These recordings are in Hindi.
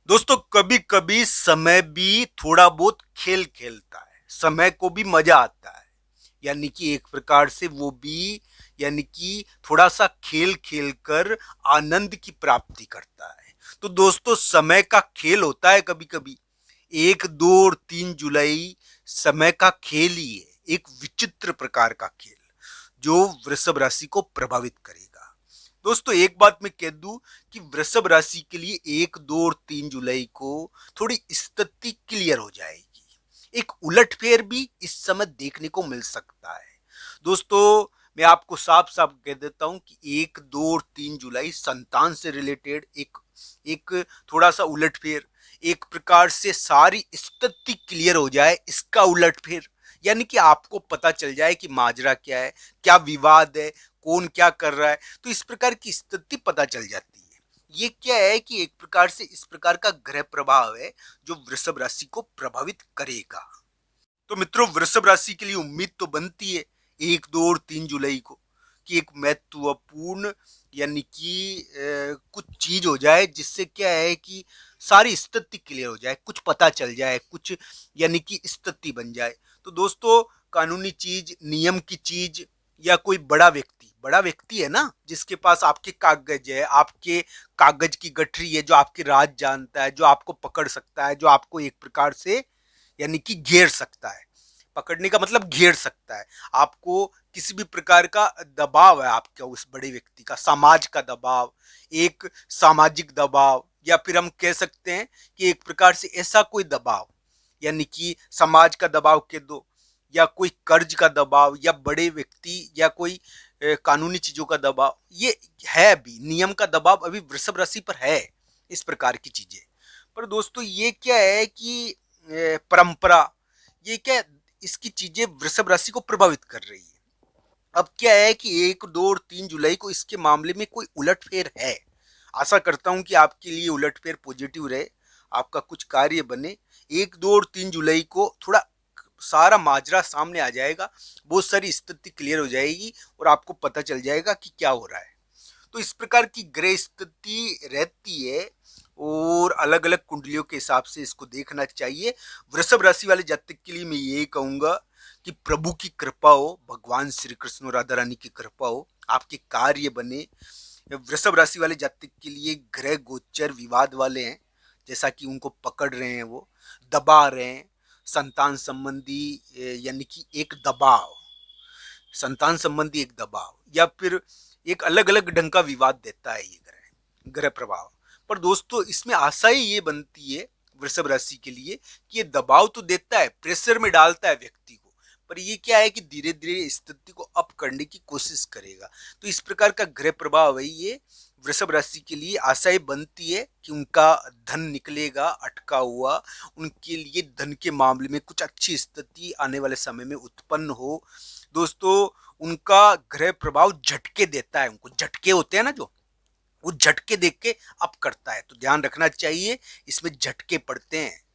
दोस्तों कभी कभी समय भी थोड़ा बहुत खेल खेलता है, समय को भी मजा आता है। यानी कि एक प्रकार से वो भी यानी कि थोड़ा सा खेल खेल कर आनंद की प्राप्ति करता है। तो दोस्तों समय का खेल होता है कभी कभी। 1, 2 और 3 जुलाई समय का खेल ही है, एक विचित्र प्रकार का खेल जो वृषभ राशि को प्रभावित करेगा। दोस्तों एक बात मैं कह दूं कि वृषभ राशि के लिए 1, 2 और 3 जुलाई को थोड़ी स्थिति क्लियर हो जाएगी। एक उलटफेर भी इस समय देखने को मिल सकता है। दोस्तों मैं आपको साफ साफ कह देता हूं कि 1, 2 और 3 जुलाई संतान से रिलेटेड एक एक थोड़ा सा उलटफेर, एक प्रकार से सारी स्थिति क्लियर हो जाए इसका उलटफेर। यानी कि आपको पता चल जाए कि माजरा क्या है, क्या विवाद है, कौन क्या कर रहा है, तो इस प्रकार की स्थिति पता चल जाती है। ये क्या है कि एक प्रकार से इस प्रकार का ग्रह प्रभाव है जो वृषभ राशि को प्रभावित करेगा। तो मित्रों वृषभ राशि के लिए उम्मीद तो बनती है 1, 2 और 3 जुलाई को कि एक महत्वपूर्ण यानी कि कुछ चीज हो जाए जिससे क्या है कि सारी स्थिति क्लियर हो जाए, कुछ पता चल जाए, कुछ यानी कि स्थिति बन जाए। तो दोस्तों कानूनी चीज, नियम की चीज, या कोई बड़ा व्यक्ति है ना जिसके पास आपके कागज है, आपके कागज की गठरी है, जो आपके राज जानता है, जो आपको पकड़ सकता है, जो आपको एक प्रकार से यानी कि घेर सकता है। पकड़ने का मतलब घेर सकता है आपको। किसी भी प्रकार का दबाव है आपका उस बड़े व्यक्ति का, समाज का दबाव, एक सामाजिक दबाव, या फिर हम कह सकते हैं कि एक प्रकार से ऐसा कोई दबाव, यानी कि समाज का दबाव कह दो, या कोई कर्ज का दबाव, या बड़े व्यक्ति, या कोई कानूनी चीजों का दबाव, ये है भी नियम का दबाव अभी वृषभ राशि पर है। इस प्रकार की चीजें पर दोस्तों ये क्या है कि परंपरा, ये क्या, इसकी चीजें वृषभ राशि को प्रभावित कर रही है। अब क्या है कि 1, 2 और 3 जुलाई को इसके मामले में कोई उलटफेर है। आशा करता हूं कि आपके लिए उलटफेर पॉजिटिव रहे, आपका कुछ कार्य बने। 1, 2 और 3 जुलाई को थोड़ा सारा माजरा सामने आ जाएगा, बहुत सारी स्थिति क्लियर हो जाएगी और आपको पता चल जाएगा कि क्या हो रहा है। तो इस प्रकार की ग्रह स्थिति रहती है और अलग अलग कुंडलियों के हिसाब से इसको देखना चाहिए। वृषभ राशि वाले जातक के लिए मैं यही कहूंगा कि प्रभु की कृपा हो, भगवान श्री कृष्ण और राधा रानी की कृपा हो, आपके कार्य बने। वृषभ राशि वाले जातक के लिए ग्रह गोचर विवाद वाले हैं, जैसा कि उनको पकड़ रहे हैं, वो दबा रहे हैं। संतान संबंधी यानी कि एक दबाव, संतान संबंधी एक दबाव, या फिर एक अलग अलग ढंग का विवाद देता है ये ग्रह ग्रह प्रभाव। पर दोस्तों इसमें आशा ही ये बनती है वृषभ राशि के लिए कि ये दबाव तो देता है, प्रेशर में डालता है व्यक्ति को, पर ये क्या है कि धीरे धीरे स्थिति को अप करने की कोशिश करेगा। तो इस प्रकार का ग्रह प्रभाव है ये वृषभ राशि के लिए। आशाएं बनती है कि उनका धन निकलेगा अटका हुआ, उनके लिए धन के मामले में कुछ अच्छी स्थिति आने वाले समय में उत्पन्न हो। दोस्तों उनका ग्रह प्रभाव झटके देता है, उनको झटके होते हैं ना जो, वो झटके देख के अप करता है, तो ध्यान रखना चाहिए इसमें झटके पड़ते हैं।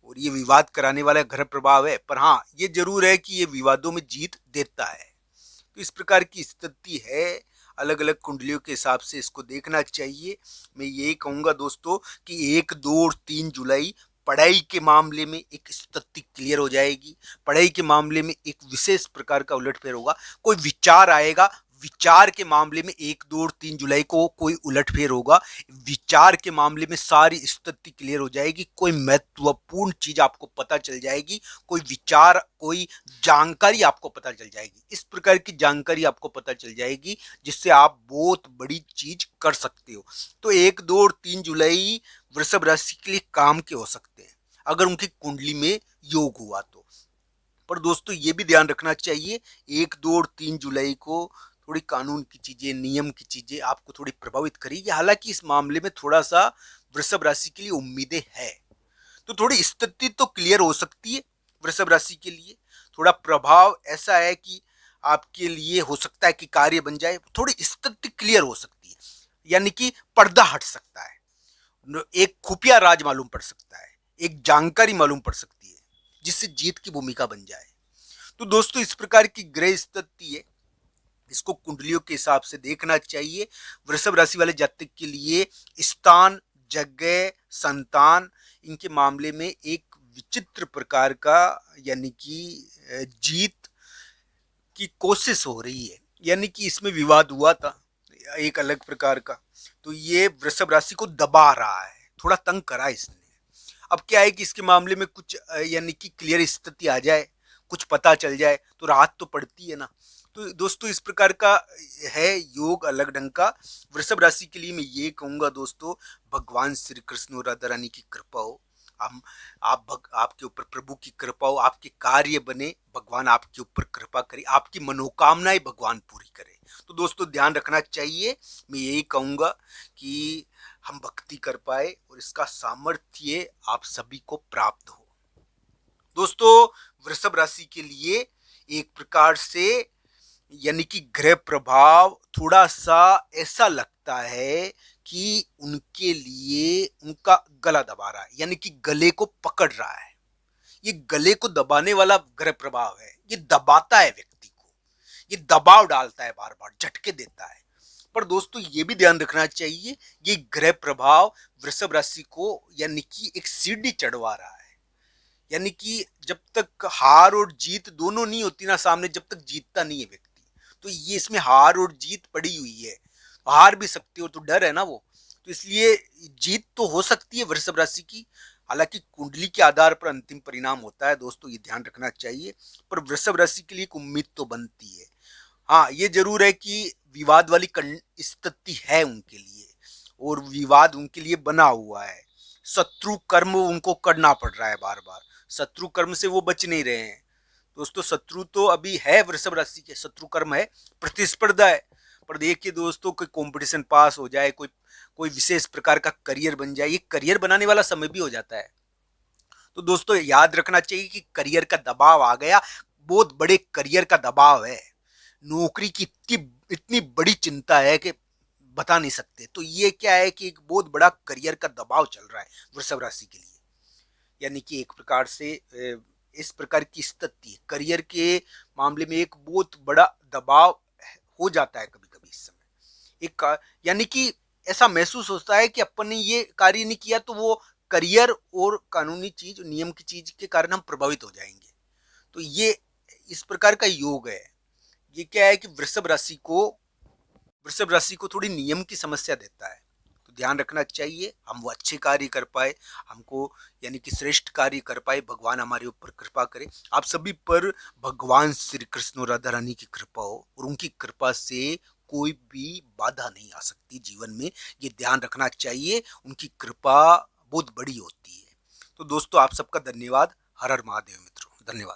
और ये विवाद कराने वाला ग्रह प्रभाव है, पर हाँ ये जरूर है कि ये विवादों में जीत देता है। तो इस प्रकार की स्थिति है, अलग अलग कुंडलियों के हिसाब से इसको देखना चाहिए। मैं यही कहूंगा दोस्तों कि 1, 2 और 3 जुलाई पढ़ाई के मामले में एक स्थिति क्लियर हो जाएगी, पढ़ाई के मामले में एक विशेष प्रकार का उलटफेर होगा, कोई विचार आएगा, विचार के मामले में 1, 2 और 3 जुलाई को कोई उलटफेर होगा, विचार के मामले में सारी स्थिति क्लियर हो जाएगी, कोई महत्वपूर्ण चीज आपको पता चल जाएगी, कोई विचार, कोई जानकारी आपको पता चल जाएगी। इस प्रकार की जानकारी आपको पता चल जाएगी जिससे आप बहुत बड़ी चीज कर सकते हो। तो 1, 2 और 3 जुलाई वृषभ राशि के लिए काम के हो सकते हैं अगर उनकी कुंडली में योग हुआ तो। पर दोस्तों ये भी ध्यान रखना चाहिए 1, 2 और 3 जुलाई को थोड़ी कानून की चीजें, नियम की चीजें आपको थोड़ी प्रभावित करेगी। हालांकि इस मामले में थोड़ा सा वृषभ राशि के लिए उम्मीदें है, तो थोड़ी स्थिति तो क्लियर हो सकती है वृषभ राशि के लिए। थोड़ा प्रभाव ऐसा है कि आपके लिए हो सकता है कि कार्य बन जाए, थोड़ी स्थिति क्लियर हो सकती है, यानी कि पर्दा हट सकता है, एक खुफिया राज मालूम पड़ सकता है, एक जानकारी मालूम पड़ सकती है जिससे जीत की भूमिका बन जाए। तो दोस्तों इस प्रकार की ग्रह स्थिति है, इसको कुंडलियों के हिसाब से देखना चाहिए। वृषभ राशि वाले जातक के लिए स्थान जगह, संतान, इनके मामले में एक विचित्र प्रकार का यानी कि जीत की कोशिश हो रही है। यानी कि इसमें विवाद हुआ था एक अलग प्रकार का, तो ये वृषभ राशि को दबा रहा है, थोड़ा तंग करा इसने। अब क्या है कि इसके मामले में कुछ यानी कि क्लियर स्थिति आ जाए, कुछ पता चल जाए तो राहत तो पड़ती है ना। तो दोस्तों इस प्रकार का है योग अलग ढंग का। वृषभ राशि के लिए मैं ये कहूंगा दोस्तों, भगवान श्री कृष्ण और राधा रानी की कृपा हो, हम आपके ऊपर प्रभु की कृपा हो, आपके कार्य बने, भगवान आपके ऊपर कृपा करे, आपकी मनोकामनाएं भगवान पूरी करे। तो दोस्तों ध्यान रखना चाहिए, मैं यही कहूंगा कि हम भक्ति कर पाए और इसका सामर्थ्य आप सभी को प्राप्त हो। दोस्तों वृषभ राशि के लिए एक प्रकार से यानी कि ग्रह प्रभाव थोड़ा सा ऐसा लगता है कि उनके लिए उनका गला दबा रहा है, यानी कि गले को पकड़ रहा है। ये गले को दबाने वाला ग्रह प्रभाव है, ये दबाता है व्यक्ति को, ये दबाव डालता है, बार बार झटके देता है। पर दोस्तों ये भी ध्यान रखना चाहिए, ये ग्रह प्रभाव वृषभ राशि को यानी कि एक सीढ़ी चढ़वा रहा है। यानी कि जब तक हार और जीत दोनों नहीं होती ना सामने, जब तक जीतता नहीं है व्यक्ति, तो ये इसमें हार और जीत पड़ी हुई है। हार भी सकती हो तो डर है ना वो, तो इसलिए जीत तो हो सकती है वृषभ राशि की, हालांकि कुंडली के आधार पर अंतिम परिणाम होता है दोस्तों, ये ध्यान रखना चाहिए। पर वृषभ राशि के लिए एक उम्मीद तो बनती है। हाँ ये जरूर है कि विवाद वाली स्थिति है उनके लिए, और विवाद उनके लिए बना हुआ है, शत्रु कर्म उनको करना पड़ रहा है बार बार, शत्रु कर्म से वो बच नहीं रहे हैं। दोस्तों शत्रु तो अभी है वृषभ राशि के, शत्रु कर्म है, प्रतिस्पर्धा है। पर देखिए दोस्तों, कोई कंपटीशन पास हो जाए, कोई कोई विशेष प्रकार का करियर बन जाए, ये करियर बनाने वाला समय भी हो जाता है। तो दोस्तों याद रखना चाहिए कि करियर का दबाव आ गया, बहुत बड़े करियर का दबाव है, नौकरी की इतनी इतनी बड़ी चिंता है कि बता नहीं सकते। तो ये क्या है कि एक बहुत बड़ा करियर का दबाव चल रहा है वृषभ राशि के लिए, यानी कि एक प्रकार से इस प्रकार की स्थिति करियर के मामले में एक बहुत बड़ा दबाव हो जाता है कभी कभी इस समय। एक यानी कि ऐसा महसूस होता है कि अपन ने ये कार्य नहीं किया तो वो करियर और कानूनी चीज, नियम की चीज के कारण हम प्रभावित हो जाएंगे। तो ये इस प्रकार का योग है। ये क्या है कि वृषभ राशि को थोड़ी नियम की समस्या देता है, तो ध्यान रखना चाहिए, हम वो अच्छे कार्य कर पाए, हमको यानी कि श्रेष्ठ कार्य कर पाए, भगवान हमारे ऊपर कृपा करे। आप सभी पर भगवान श्री कृष्ण और राधा रानी की कृपा हो, और उनकी कृपा से कोई भी बाधा नहीं आ सकती जीवन में, ये ध्यान रखना चाहिए। उनकी कृपा बहुत बड़ी होती है। तो दोस्तों आप सबका धन्यवाद। हर हर महादेव मित्रों, धन्यवाद।